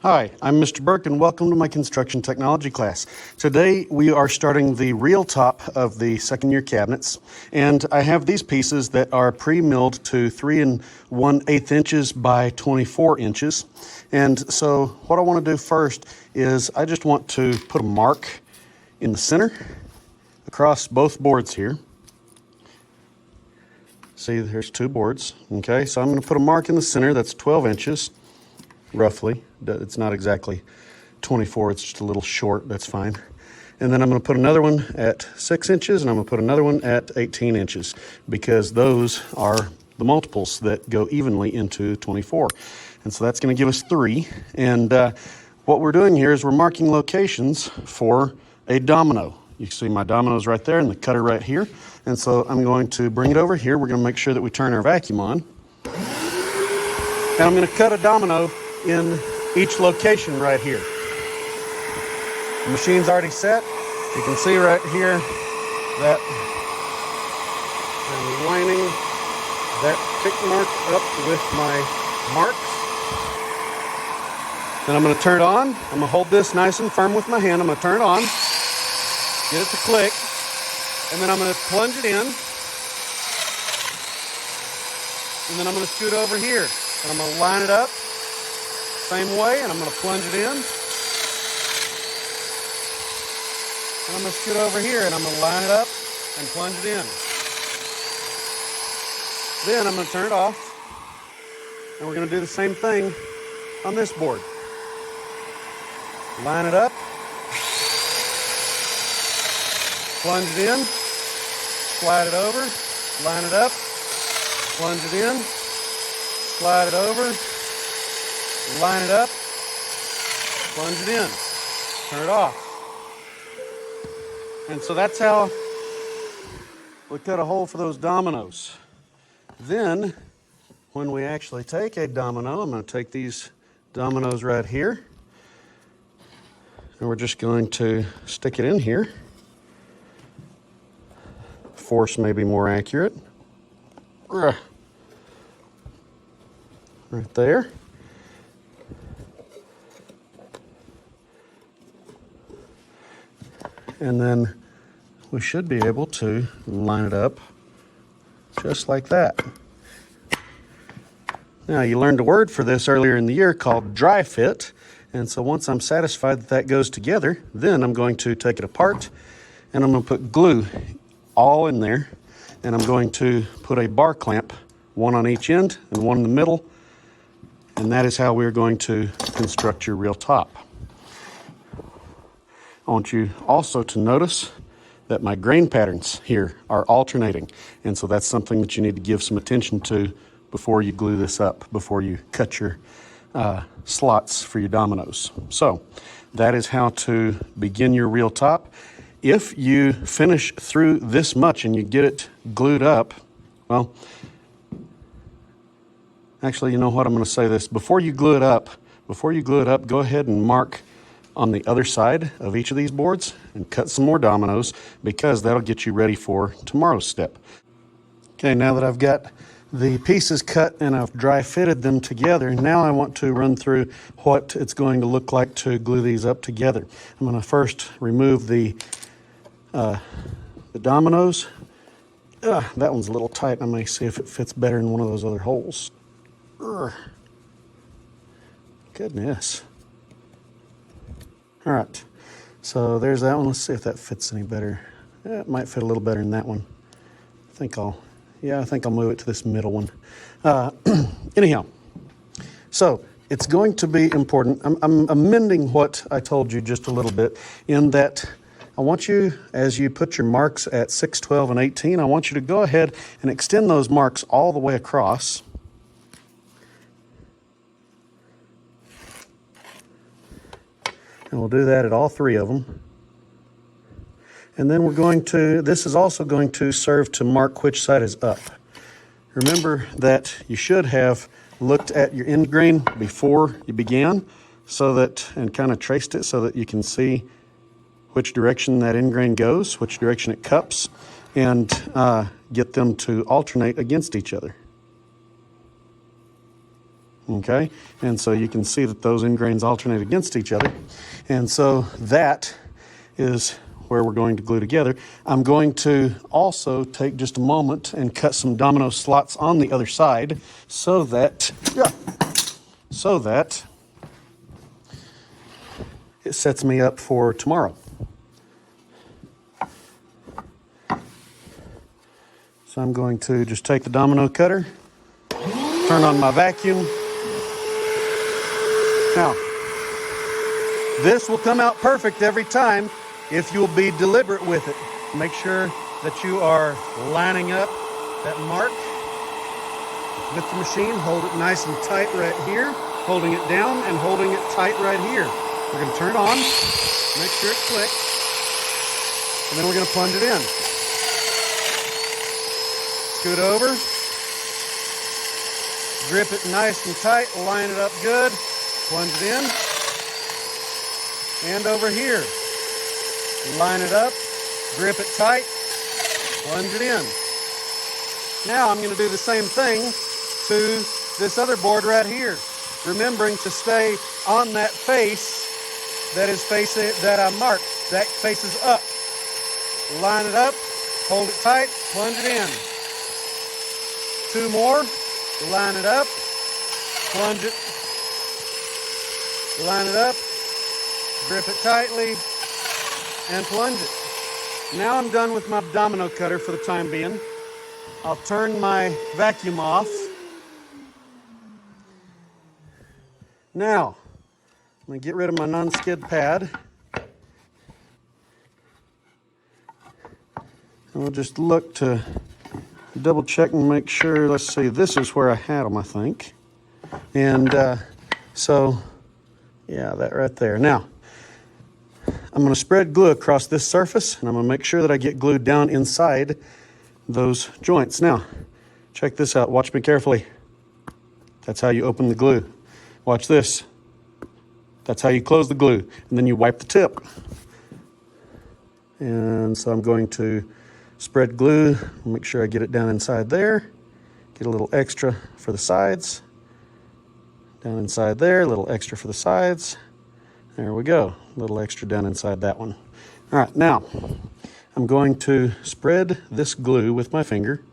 Hi, I'm Mr. Burke and welcome to my construction technology class. Today we are starting the real top of the second year cabinets, and I have these pieces that are pre-milled to 3 1/8 inches by 24 inches. And so what I want to do first is I just want to put a mark in the center across both boards here. See, there's two boards. Okay, so I'm going to put a mark in the center that's 12 inches. Roughly. It's not exactly 24, it's just a little short, that's fine. And then I'm going to put another one at 6 inches, and I'm going to put another one at 18 inches, because those are the multiples that go evenly into 24. And so that's going to give us 3. And what we're doing here is we're marking locations for a domino. You can see my dominoes right there and the cutter right here. And so I'm going to bring it over here. We're going to make sure that we turn our vacuum on. And I'm going to cut a domino in each location right here. The machine's already set. You can see right here that I'm lining that tick mark up with my marks. Then I'm going to turn it on. I'm going to hold this nice and firm with my hand. I'm going to turn it on, get it to click, and then I'm going to plunge it in. And then I'm going to scoot over here, and I'm going to line it up same way, and I'm going to plunge it in. And I'm going to scoot over here, and I'm going to line it up and plunge it in. Then I'm going to turn it off, and we're going to do the same thing on this board. Line it up, plunge it in, slide it over, line it up, plunge it in, slide it over, line it up, plunge it in, turn it off. And so that's how we cut a hole for those dominoes. Then, when we actually take a domino, I'm going to take these dominoes right here, and we're just going to stick it in here. Force may be more accurate. Right there. And then we should be able to line it up just like that. Now, you learned a word for this earlier in the year called dry fit. And so once I'm satisfied that that goes together, then I'm going to take it apart and I'm going to put glue all in there. And I'm going to put a bar clamp, one on each end and one in the middle. And that is how we're going to construct your real top. I want you also to notice that my grain patterns here are alternating. And so that's something that you need to give some attention to before you glue this up, before you cut your slots for your dominoes. So that is how to begin your real top. If you finish through this much and you get it glued up, well, actually, you know what, I'm going to say this. Before you glue it up, go ahead and mark on the other side of each of these boards and cut some more dominoes, because that'll get you ready for tomorrow's step. Okay, now that I've got the pieces cut and I've dry fitted them together, now I want to run through what it's going to look like to glue these up together. I'm going to first remove the dominoes. That one's a little tight. I may see if it fits better in one of those other holes. Goodness. All right, so there's that one. Let's see if that fits any better. Yeah, it might fit a little better than that one. I think I'll move it to this middle one. Anyhow, so it's going to be important. I'm amending what I told you just a little bit, in that I want you, as you put your marks at 6, 12, and 18, I want you to go ahead and extend those marks all the way across. And we'll do that at all 3 of them. And then this is also going to serve to mark which side is up. Remember that you should have looked at your end grain before you began, and kind of traced it so that you can see which direction that end grain goes, which direction it cups, and get them to alternate against each other. Okay, and so you can see that those end grains alternate against each other. And so that is where we're going to glue together. I'm going to also take just a moment and cut some domino slots on the other side so that, it sets me up for tomorrow. So I'm going to just take the domino cutter, turn on my vacuum. Now, this will come out perfect every time if you'll be deliberate with it. Make sure that you are lining up that mark with the machine. Hold it nice and tight right here, holding it down and holding it tight right here. We're going to turn it on, make sure it clicks, and then we're going to plunge it in. Scoot over, grip it nice and tight, line it up good, plunge it in, and over here, line it up, grip it tight, plunge it in. Now I'm going to do the same thing to this other board right here, remembering to stay on that face that is facing, that I marked, that faces up. Line it up, hold it tight, plunge it in. 2 more, line it up, plunge it, line it up, grip it tightly, and plunge it. Now I'm done with my domino cutter for the time being. I'll turn my vacuum off. Now, I'm going to get rid of my non-skid pad. And we'll just look to double check and make sure. Let's see, this is where I had them, I think. And so, yeah, that right there. Now, I'm going to spread glue across this surface, and I'm going to make sure that I get glued down inside those joints. Now, check this out. Watch me carefully. That's how you open the glue. Watch this. That's how you close the glue, and then you wipe the tip. And so I'm going to spread glue, make sure I get it down inside there, get a little extra for the sides, down inside there, a little extra for the sides. There we go, a little extra down inside that one. All right, now I'm going to spread this glue with my finger,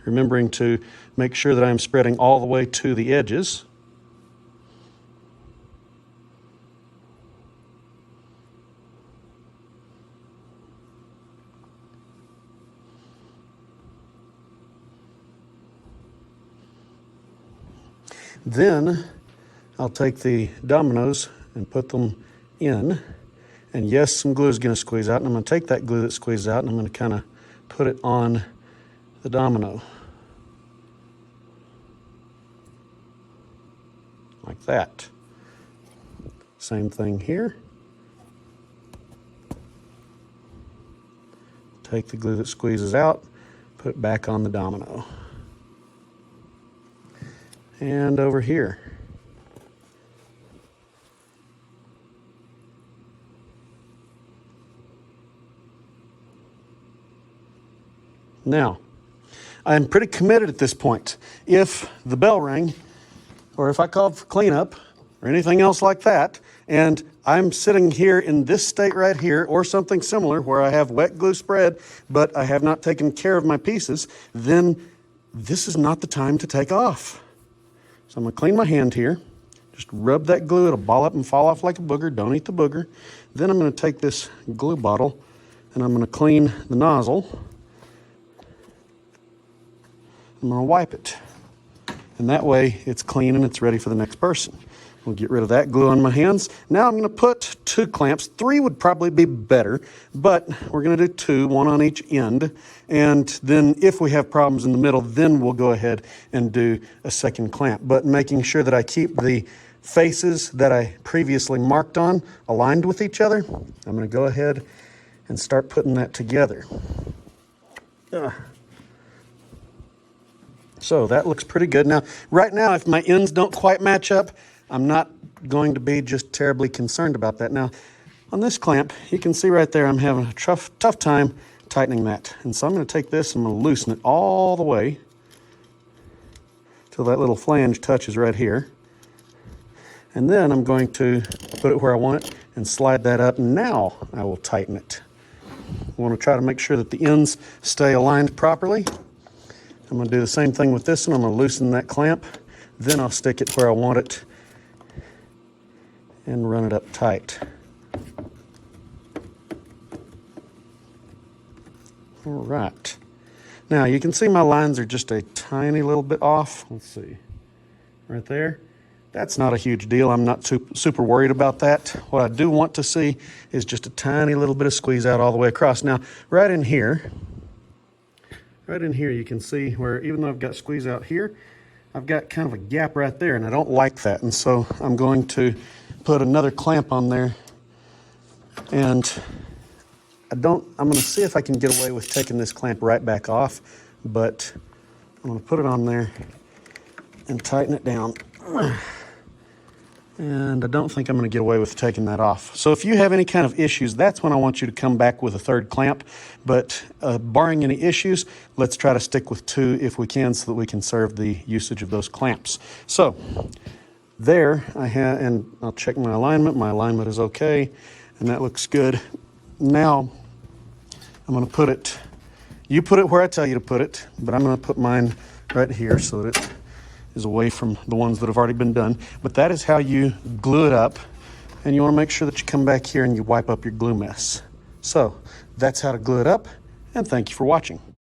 remembering to make sure that I'm spreading all the way to the edges. Then I'll take the dominoes and put them in. And yes, some glue is going to squeeze out. And I'm going to take that glue that squeezes out and I'm going to kind of put it on the domino. Like that. Same thing here. Take the glue that squeezes out, put it back on the domino. And over here. Now, I'm pretty committed at this point. If the bell rang, or if I called for cleanup, or anything else like that, and I'm sitting here in this state right here, or something similar, where I have wet glue spread, but I have not taken care of my pieces, then this is not the time to take off. So I'm going to clean my hand here. Just rub that glue. It'll ball up and fall off like a booger. Don't eat the booger. Then I'm going to take this glue bottle and I'm going to clean the nozzle. I'm going to wipe it. And that way it's clean and it's ready for the next person. We'll get rid of that glue on my hands. Now I'm going to put 2 clamps. 3 would probably be better, but we're going to do 2, 1 on each end. And then if we have problems in the middle, then we'll go ahead and do a second clamp. But making sure that I keep the faces that I previously marked on aligned with each other, I'm going to go ahead and start putting that together. So that looks pretty good. Now, right now, if my ends don't quite match up, I'm not going to be just terribly concerned about that. Now, on this clamp, you can see right there I'm having a tough time tightening that. And so I'm going to take this and I'm going to loosen it all the way. till that little flange touches right here. And then I'm going to put it where I want it and slide that up. Now I will tighten it. I want to try to make sure that the ends stay aligned properly. I'm going to do the same thing with this one. I'm going to loosen that clamp. Then I'll stick it where I want it and run it up tight. All right. Now you can see my lines are just a tiny little bit off. Let's see, right there. That's not a huge deal. I'm not super worried about that. What I do want to see is just a tiny little bit of squeeze out all the way across. Now, right in here, you can see where even though I've got squeeze out here, I've got kind of a gap right there, and I don't like that. And so I'm going to put another clamp on there, and I'm going to see if I can get away with taking this clamp right back off, but I'm going to put it on there and tighten it down. And I don't think I'm going to get away with taking that off. So if you have any kind of issues, that's when I want you to come back with a third clamp. But barring any issues, let's try to stick with 2 if we can, so that we can serve the usage of those clamps. So there I have, and I'll check my alignment. My alignment is okay, and that looks good. Now I'm going to put it, you put it where I tell you to put it, but I'm going to put mine right here so that it is away from the ones that have already been done. But that is how you glue it up, and you want to make sure that you come back here and you wipe up your glue mess. So that's how to glue it up, and thank you for watching.